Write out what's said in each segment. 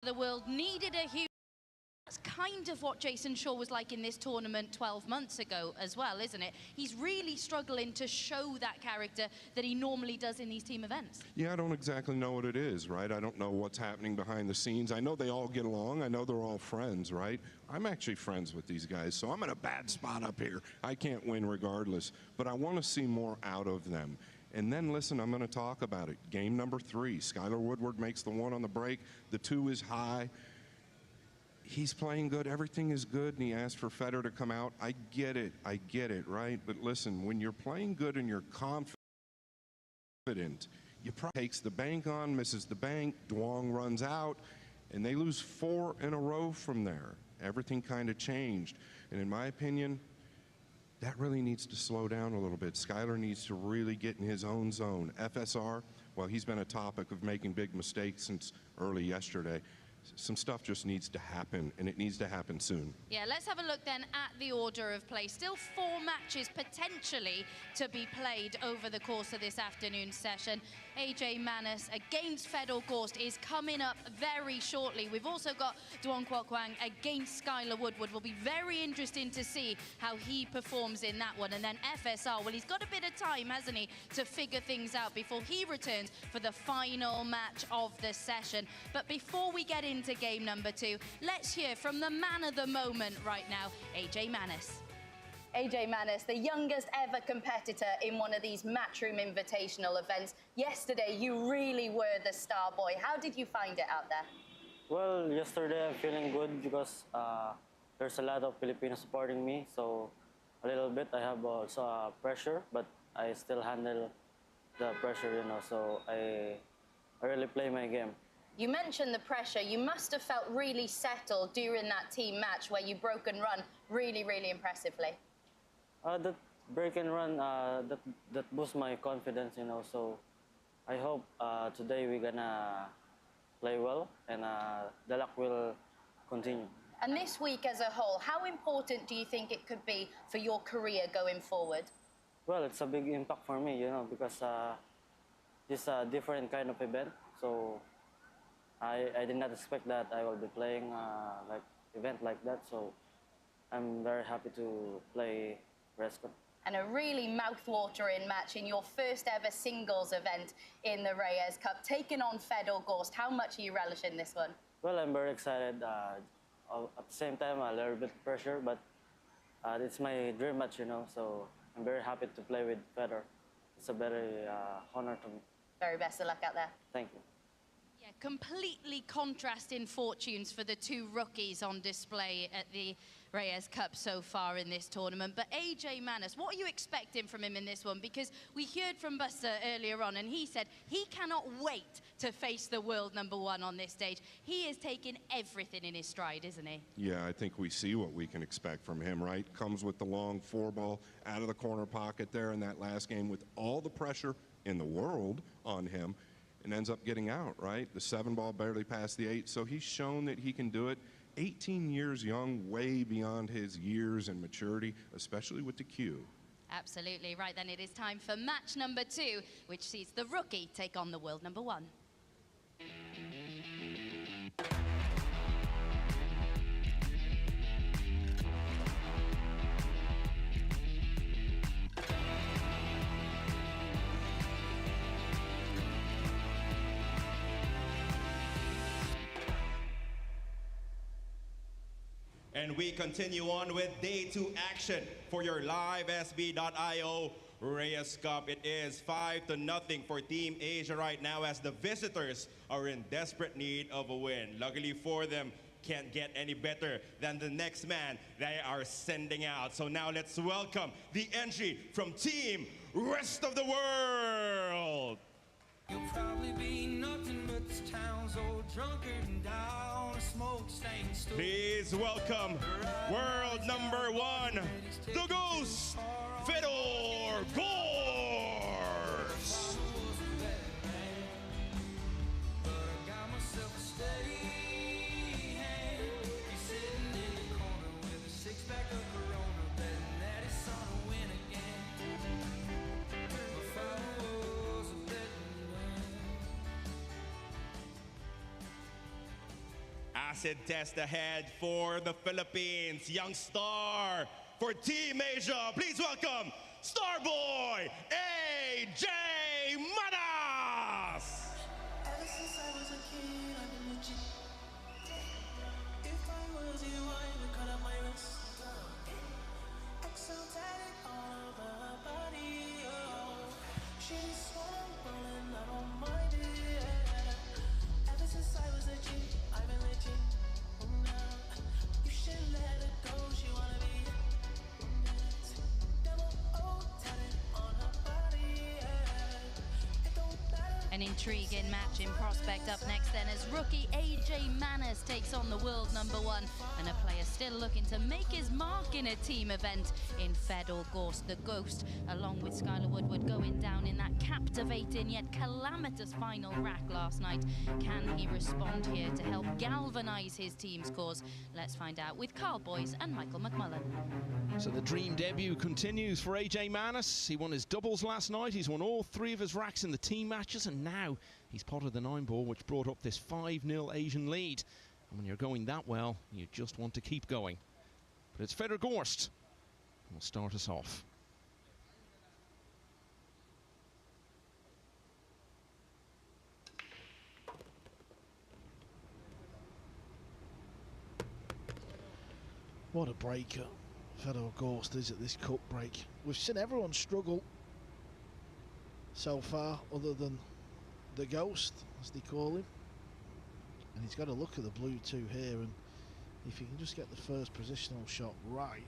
the world needed a huge... That's kind of what Jason Shaw was like in this tournament 12 months ago as well, isn't it? He's really struggling to show that character that he normally does in these team events. Yeah, I don't exactly know what it is, right? I don't know what's happening behind the scenes. I know they all get along. I know they're all friends, right? I'm actually friends with these guys, so I'm in a bad spot up here. I can't win regardless, but I want to see more out of them. And then, listen, I'm going to talk about it. Game number 3, Skylar Woodward makes the 1 on the break. The 2 is high. He's playing good, everything is good, and he asked for Federer to come out. I get it, right? But listen, when you're playing good and you're confident, you probably takes the bank on, misses the bank, Duong runs out, and they lose 4 in a row from there. Everything kind of changed. And in my opinion, that really needs to slow down a little bit. Skylar needs to really get in his own zone. FSR, well, he's been a topic of making big mistakes since early yesterday. Some stuff just needs to happen, and it needs to happen soon. Yeah, let's have a look then at the order of play. Still 4 matches potentially to be played over the course of this afternoon session. AJ Manis against Fedor Gorst is coming up very shortly. We've also got Dương Quốc Hoàng against Skylar Woodward. Will be very interesting to see how he performs in that one. And then FSR, well, he's got a bit of time, hasn't he, to figure things out before he returns for the final match of the session. But before we get into game number 2, let's hear from the man of the moment right now, AJ Manis. AJ Manis, the youngest ever competitor in one of these Matchroom Invitational events. Yesterday, you really were the star boy. How did you find it out there? Well, yesterday I'm feeling good because there's a lot of Filipinos supporting me. So a little bit, I have also pressure, but I still handle the pressure, you know, so I really play my game. You mentioned the pressure. You must have felt really settled during that team match where you broke and run really, really impressively. That break and run, that boosts my confidence, you know, so I hope today we're gonna play well and the luck will continue. And this week as a whole, how important do you think it could be for your career going forward? Well, it's a big impact for me, you know, because it's a different kind of event, so I did not expect that I will be playing like event like that, so I'm very happy to play Reyes Cup. And a really mouth-watering match in your first ever singles event in the Reyes Cup, taking on Fedor Gorst. How much are you relishing this one? Well, I'm very excited. At the same time, a little bit pressure, but it's my dream match, you know, so I'm very happy to play with Fedor. It's a very honor to me. Very best of luck out there. Thank you. Yeah, completely contrasting fortunes for the 2 rookies on display at the Reyes Cup so far in this tournament. But AJ Manis, what are you expecting from him in this one? Because we heard from Buster earlier on, and he said he cannot wait to face the world #1 on this stage. He is taking everything in his stride, isn't he? Yeah, I think we see what we can expect from him, right? Comes with the long 4-ball out of the corner pocket there in that last game with all the pressure in the world on him, and ends up getting out, right? The 7-ball barely passed the 8, so he's shown that he can do it. 18 years young, way beyond his years and maturity, especially with the cue. Absolutely. Right, then it is time for match number 2, which sees the rookie take on the world #1. And we continue on with day 2 action for your live SB.io Reyes Cup. It is 5-0 for Team Asia right now as the visitors are in desperate need of a win. Luckily for them, can't get any better than the next man they are sending out. So now let's welcome the entry from Team Rest of the World. You'll probably be nothing but this town's old drunkard and down a smoke-stained stool. Please welcome world #1, the Ghost, Fedor Gorst. acid test ahead for the Philippines. Young star for Team Asia. Please welcome Starboy AJ Manas. Ever since I was a kid, I've been legit. If I was you, I would cut up my wrist. XL tatted all over her body. Oh, she's swollen, I don't mind it. Ever since I was a G, I've been legit. Oh, no, you should let her go. She wanna be double O tatted on her body. It don't matter. An intriguing match in prospect up next then, as rookie AJ Manas takes on the world #1 and a player still looking to make his mark in a team event in Fedor Gorst. The Ghost, along with Skylar Woodward, going down in that captivating yet calamitous final rack last night. Can he respond here to help galvanise his team's cause? Let's find out with Carl Boyes and Michael McMullen. So the dream debut continues for AJ Manas. He won his doubles last night. He's won all 3 of his racks in the team matches, and now he's potted the 9-ball, which brought up this 5-0 Asian lead. And when you're going that well, you just want to keep going. But it's Fedor Gorst who will start us off. What a breaker Fedor Gorst is at this cup break. We've seen everyone struggle so far, other than the Ghost, as they call him. And he's got to look at the blue 2 here, and if he can just get the first positional shot right,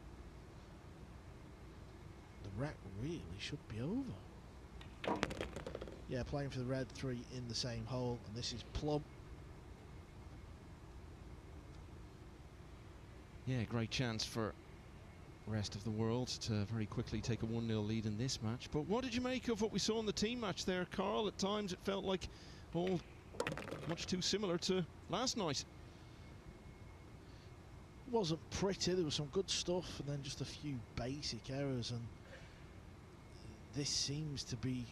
the rack really should be over. Yeah, playing for the red 3 in the same hole, and this is plumb. Yeah, great chance for the rest of the world to very quickly take a 1-0 lead in this match. But what did you make of what we saw in the team match there, Carl? At times it felt like all much too similar to last night. It wasn't pretty, there was some good stuff, and then just a few basic errors, and this seems to be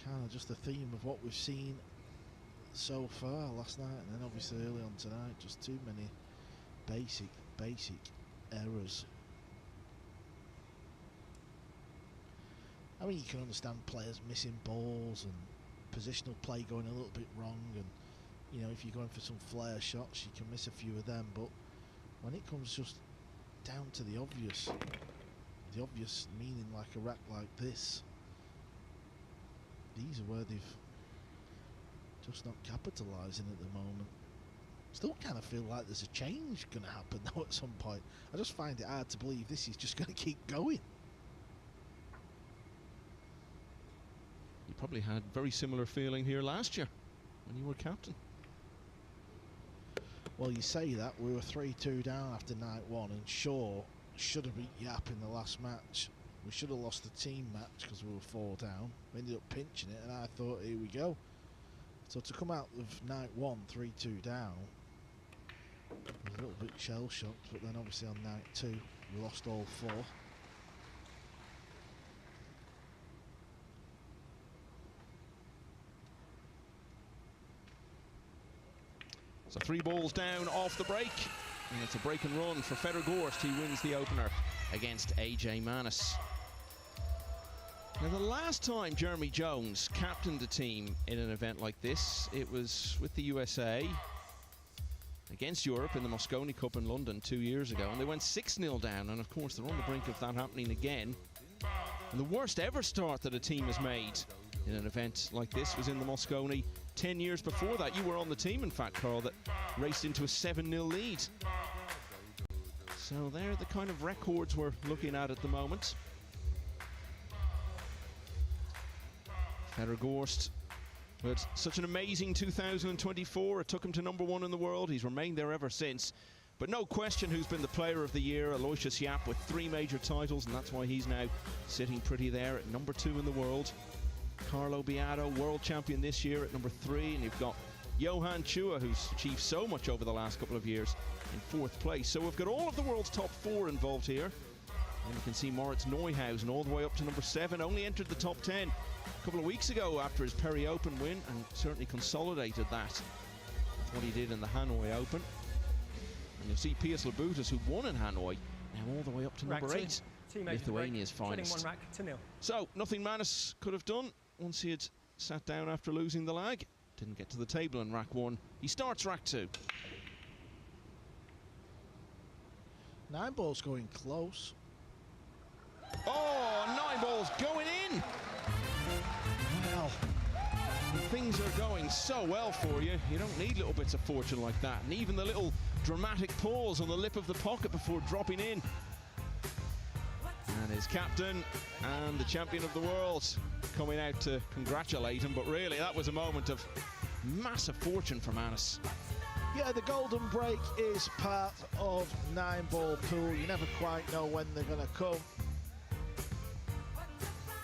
kind of just the theme of what we've seen so far last night, and then obviously early on tonight, just too many basic errors. I mean, you can understand players missing balls and positional play going a little bit wrong, and you know, if you're going for some flare shots, you can miss a few of them. But when it comes just down to the obvious meaning, like a rack like this, these are where they've just not capitalising at the moment. Still kind of feel like there's a change going to happen though at some point. I just find it hard to believe this is just going to keep going. You probably had very similar feeling here last year when you were captain. Well, you say that. We were 3-2 down after night 1, and Shaw should have beat Yap in the last match. We should have lost the team match because we were 4 down. We ended up pinching it, and I thought, here we go. So to come out of night 1 3-2 down, I was a little bit shell shocked, but then obviously on night 2 we lost all 4. So 3 balls down off the break, and it's a break and run for Fedor Gorst. He wins the opener against AJ Manas. Now, the last time Jeremy Jones captained a team in an event like this, it was with the USA against Europe in the Moscone Cup in London 2 years ago, and they went 6-0 down, and of course they're on the brink of that happening again. And the worst ever start that a team has made in an event like this was in the Moscone 10 years before that. You were on the team, in fact, Carl, that raced into a 7-0 lead. So they're the kind of records we're looking at the moment. Fedor Gorst had such an amazing 2024. It took him to #1 in the world. He's remained there ever since. But no question who's been the player of the year. Aloysius Yap with 3 major titles, and that's why he's now sitting pretty there at #2 in the world. Carlo Beato, world champion this year at #3, and you've got Johan Chua, who's achieved so much over the last couple of years, in 4th place. So we've got all of the world's top 4 involved here. And you can see Moritz Neuhausen all the way up to #7, only entered the top 10 a couple of weeks ago after his Perry Open win, and certainly consolidated that what he did in the Hanoi Open. And you'll see Piers Labutas, who won in Hanoi, now all the way up to Rack number two. 8, Team Asian Lithuania's break, treading finest. 1 rack to 0. So, nothing Manus could have done once he had sat down after losing the lag. Didn't get to the table in rack 1. He starts rack 2. 9 ball's going close. Oh, 9 balls going in! Well, when things are going so well for you, you don't need little bits of fortune like that. And even the little dramatic pause on the lip of the pocket before dropping in. And his captain and the champion of the world coming out to congratulate him. But really, that was a moment of massive fortune for Manus. Yeah, the golden break is part of 9-ball pool. You never quite know when they're going to come.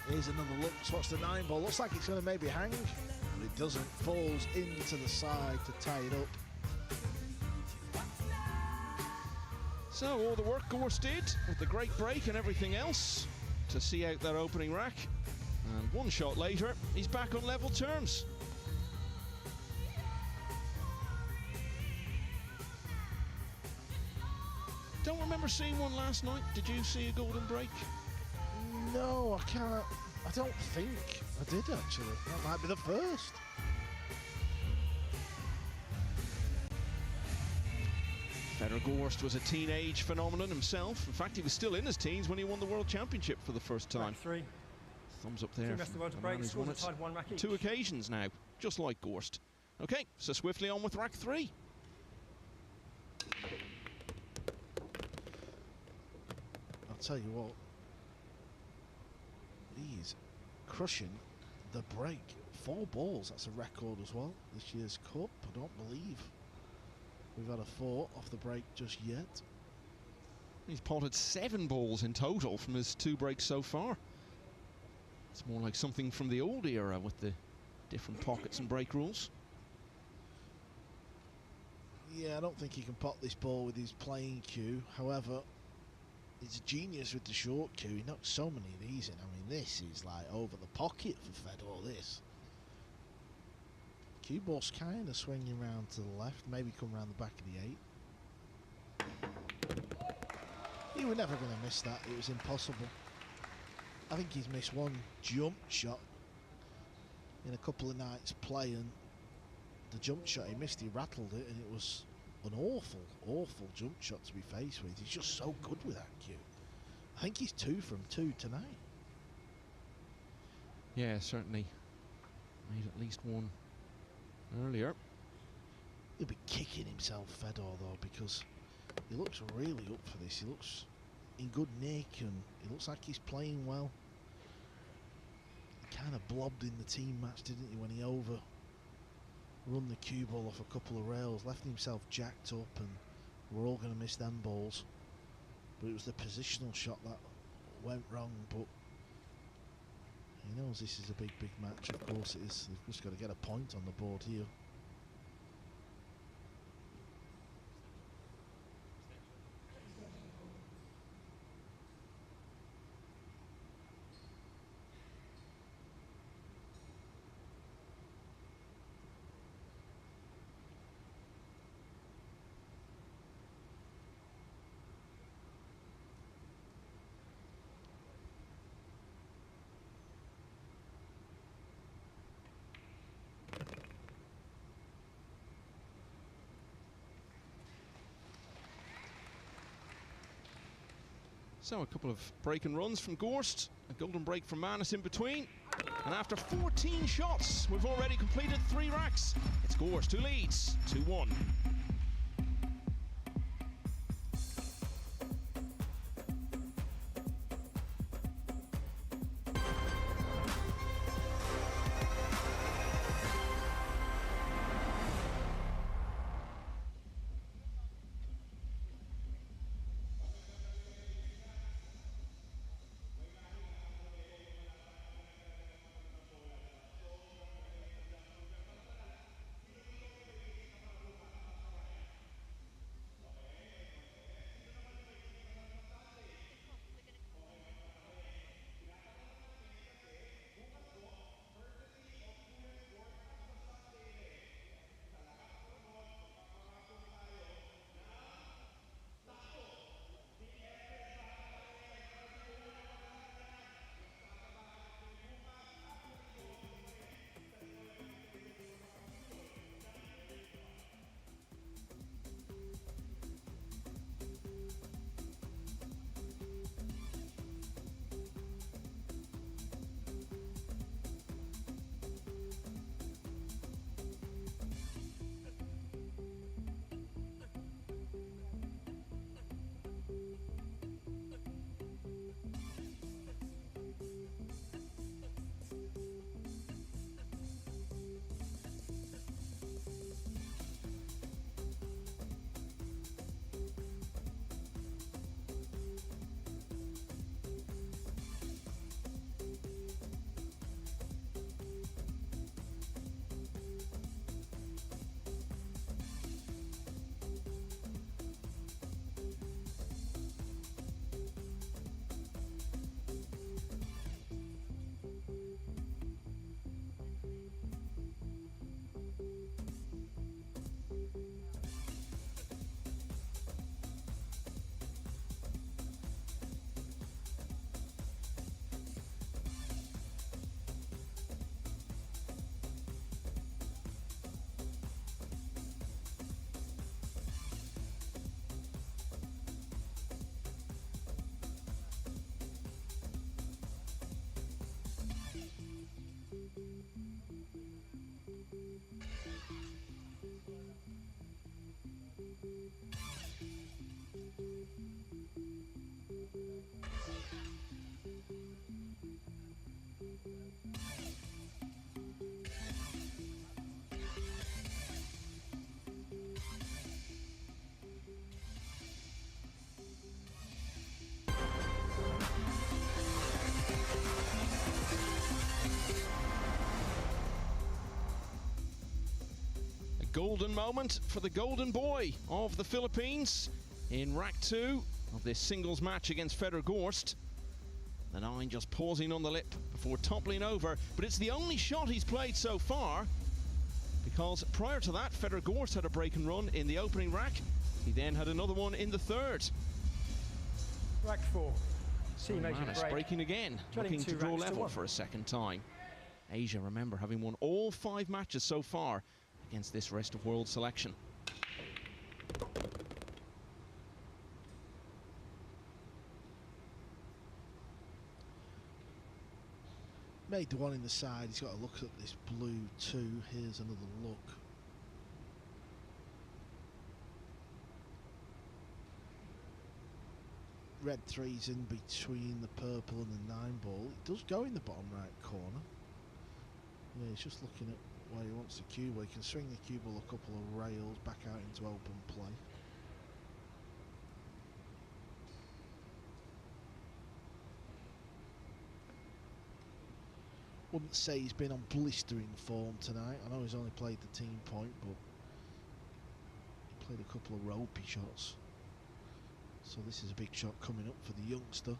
Here's another look. What's the 9-ball? Looks like it's going to maybe hang, but it doesn't. Falls into the side to tie it up. So all the work Gorse did with the great break and everything else to see out that opening rack. And 1 shot later, he's back on level terms. Don't remember seeing one last night. Did you see a golden break? No, I can't. I don't think I did, actually. That might be the first. Federer Gorst was a teenage phenomenon himself. In fact, he was still in his teens when he won the World Championship for the first time. Rack 3. Thumbs up there. Team rest of the world to break. Scores are tied 1 rack each. 2 occasions now, just like Gorst. Okay, so swiftly on with rack 3. I'll tell you what. He's crushing the break. 4 balls, that's a record as well. This year's Cup, I don't believe we've had a 4 off the break just yet. He's potted 7 balls in total from his 2 breaks so far. It's more like something from the old era with the different pockets and break rules. Yeah, I don't think he can pot this ball with his playing cue. However, he's a genius with the short cue. He knocked so many of these in. I mean, this is like over the pocket for Federer, this. Cue ball's kind of swinging round to the left, maybe come round the back of the 8. He was never going to miss that. It was impossible. I think he's missed 1 jump shot in a couple of nights playing. The jump shot he missed, he rattled it, and it was an awful, awful jump shot to be faced with. He's just so good with that cue. I think he's 2 from 2 tonight. Yeah, certainly made at least 1 earlier. He'll be kicking himself, Fedor, though, because he looks really up for this. He looks in good nick, and it looks like he's playing well. He kind of blobbed in the team match, didn't he, when he run the cue ball off a couple of rails, left himself jacked up, and we're all going to miss them balls. But it was the positional shot that went wrong, but he knows this is a big, big match. Of course it is. They've just got to get a point on the board here. So a couple of break and runs from Gorst, a golden break from Manus in between. And after 14 shots, we've already completed 3 racks. It's Gorst who leads 2-1. Golden moment for the golden boy of the Philippines in rack 2 of this singles match against Fedor Gorst. The 9 just pausing on the lip before toppling over, but it's the only shot he's played so far, because prior to that, Fedor Gorst had a break and run in the opening rack. He then had another one in the third. Rack 4. C major break. Breaking again, Joining looking to draw level 1. for a second time. Asia, remember, having won all 5 matches so far against this rest of world selection. Made the one in the side. He's got to look at this blue 2. Here's another look. Red 3's in between the purple and the 9 ball. It does go in the bottom right corner. Yeah, he's just looking at where he wants the cue ball. He can swing the cue ball a couple of rails back out into open play. Wouldn't say he's been on blistering form tonight. I know he's only played the team point, but he played a couple of ropey shots. So this is a big shot coming up for the youngster.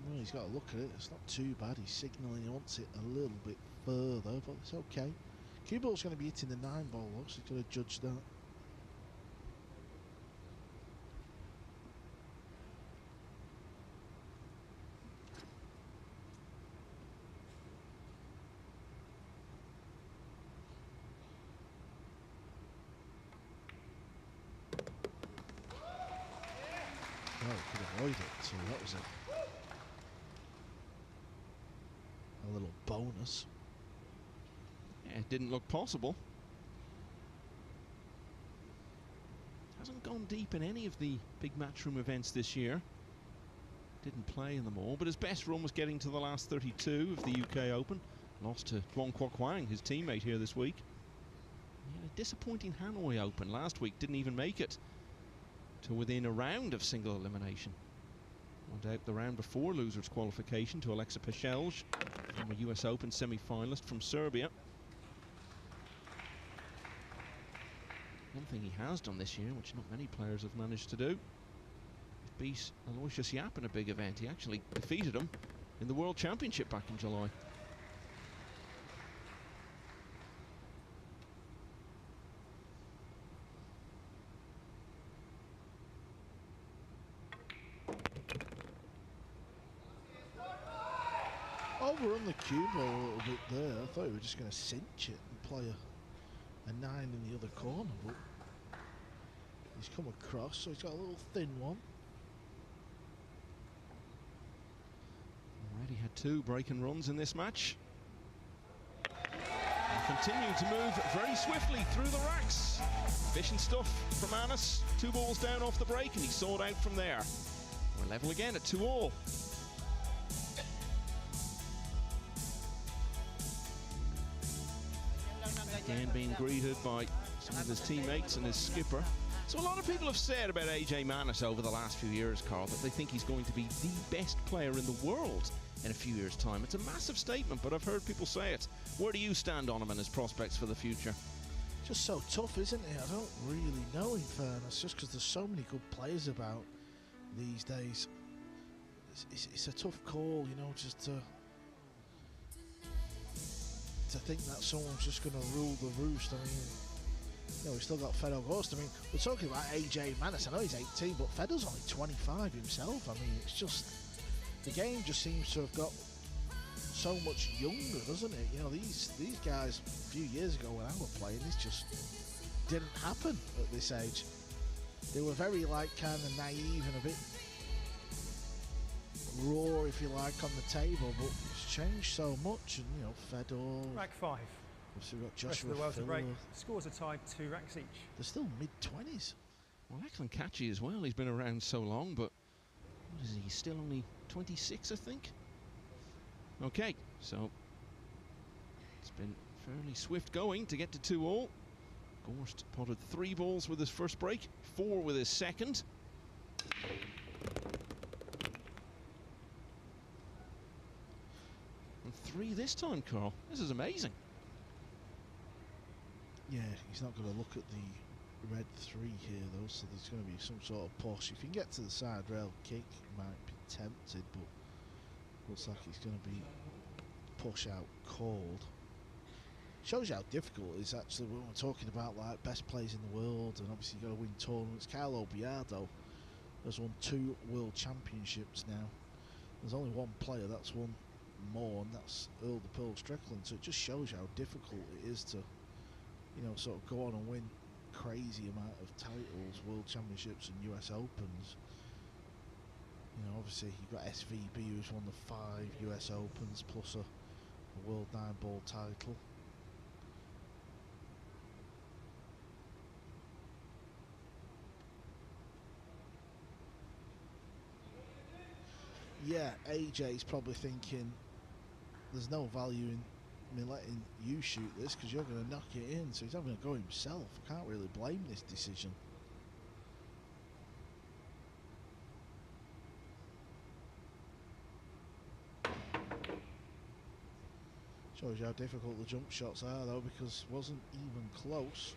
Well, he's got to look at it. It's not too bad. He's signalling he wants it a little bit further, but it's okay. Cue ball's going to be hitting the 9 ball, though, so he's got to judge that. It, so that was a little bonus. Yeah, it didn't look possible. Hasn't gone deep in any of the big matchroom events this year. Didn't play in them all, but his best run was getting to the last 32 of the UK Open. Lost to Nguyễn Hoàng, his teammate here this week. He had a disappointing Hanoi Open last week, didn't even make it to within a round of single elimination. No doubt the round before losers qualification to Alexa Pechelj, former US Open semi-finalist from Serbia. One thing he has done this year, which not many players have managed to do, beat Aloysius Yap in a big event. He actually defeated him in the World Championship back in July. Overrun the cue ball a little bit there. I thought he was just going to cinch it and play a 9 in the other corner, but he's come across, so he's got a little thin one. Already had 2 break and runs in this match. And continue to move very swiftly through the racks. Efficient stuff from Anis. 2 balls down off the break, and he sawed out from there. We're level again at 2-all. Again being greeted by some of his teammates and his skipper. So a lot of people have said about AJ Manis over the last few years, Carl, that they think he's going to be the best player in the world in a few years' time. It's a massive statement, but I've heard people say it. Where do you stand on him and his prospects for the future? Just so tough, isn't it? I don't really know, in fairness, just because there's so many good players about these days. It's a tough call, you know, just to think that someone's just going to rule the roost. I mean, you know, we've still got Fedor Gorst. I mean, we're talking about AJ Manis. I know he's 18, but Fedor's only 25 himself. I mean, it's just, the game just seems to have got so much younger, doesn't it? You know, these guys a few years ago when I was playing, this just didn't happen at this age. They were very, like, kind of naive and a bit if you like, on the table, but it's changed so much. And you know, Fedor. Rack 5. Obviously, we've got Rest of Joshua the welter break. Filler. Scores are tied 2 racks each. They're still mid-20s. Well, excellent catchy as well. He's been around so long, but what is he? He's still only 26, I think. Okay, so it's been fairly swift going to get to 2-all. Gorst potted 3 balls with his first break, 4 with his second. And 3 this time, Carl. This is amazing. Yeah, he's not going to look at the red 3 here, though, so there's going to be some sort of push. If he can get to the side rail kick, he might be tempted, but looks like he's going to be push out cold. Shows you how difficult it is, actually, when we're talking about like best players in the world, and obviously you've got to win tournaments. Carlo Biardo has won 2 world championships now. There's only one player that's won more, and that's Earl the Pearl Strickland. So it just shows you how difficult it is to, you know, sort of go on and win crazy amount of titles, world championships and US Opens. You know, obviously you've got SVB, who's won the 5 US Opens plus a world 9-ball title. Yeah, AJ's probably thinking there's no value in me letting you shoot this because you're going to knock it in, so he's having a go himself. I can't really blame this decision. Shows you how difficult the jump shots are, though, because it wasn't even close.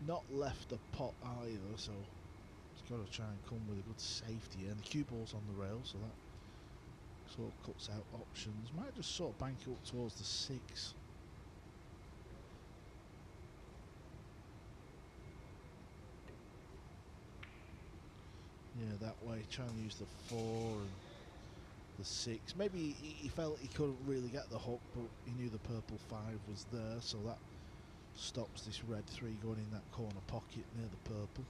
Not left the pot either, so he's got to try and come with a good safety. And the cue ball's on the rail, so that sort of cuts out options. Might just sort of bank it up towards the 6. Yeah, that way, trying to use the 4 and the 6. Maybe he felt he couldn't really get the hook, but he knew the purple 5 was there, so that stops this red 3 going in that corner pocket near the purple.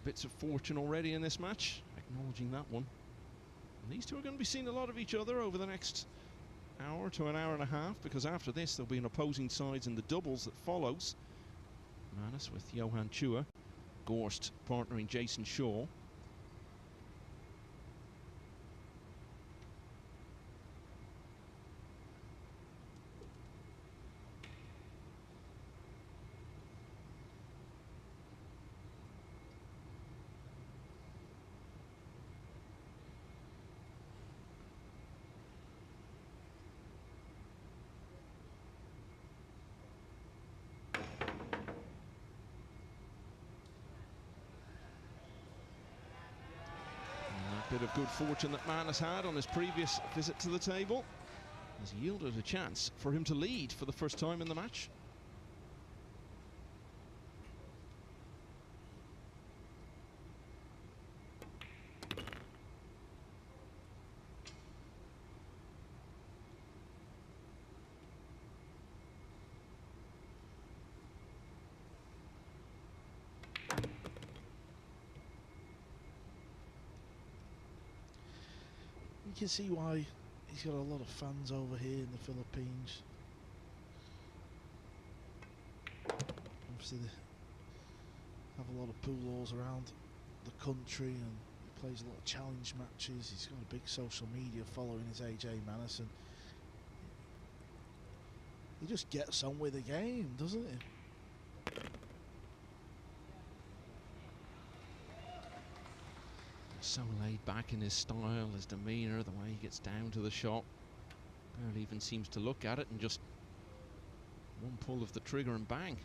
Bits of fortune already in this match, acknowledging that one. And these two are going to be seeing a lot of each other over the next hour to an hour and a half, because after this there'll be an opposing sides in the doubles that follows. Manus with Johan Chua, Gorst partnering Jason Shaw. Bit of good fortune that Manus had on his previous visit to the table has yielded a chance for him to lead for the first time in the match. You can see why he's got a lot of fans over here in the Philippines. Obviously they have a lot of pool halls around the country, and he plays a lot of challenge matches. He's got a big social media following his AJ Manus, and he just gets on with the game, doesn't he? So laid back in his style, his demeanour, the way he gets down to the shot. Barely even seems to look at it and just One pull of the trigger and bang.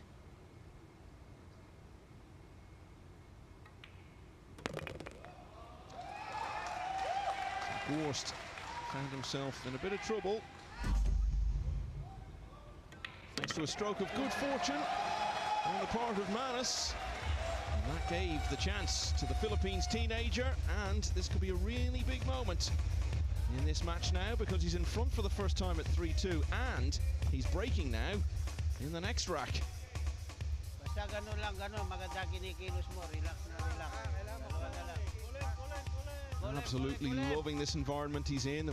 So Gorst found himself in a bit of trouble thanks to a stroke of good fortune on the part of Manas. And that gave the chance to the Philippines teenager, and this could be a really big moment in this match now, because he's in front for the first time at 3-2, and he's breaking now in the next rack. Basta ganun lang, ganun, maganda kinikilos mo, relax na relax. Absolutely loving this environment he's in.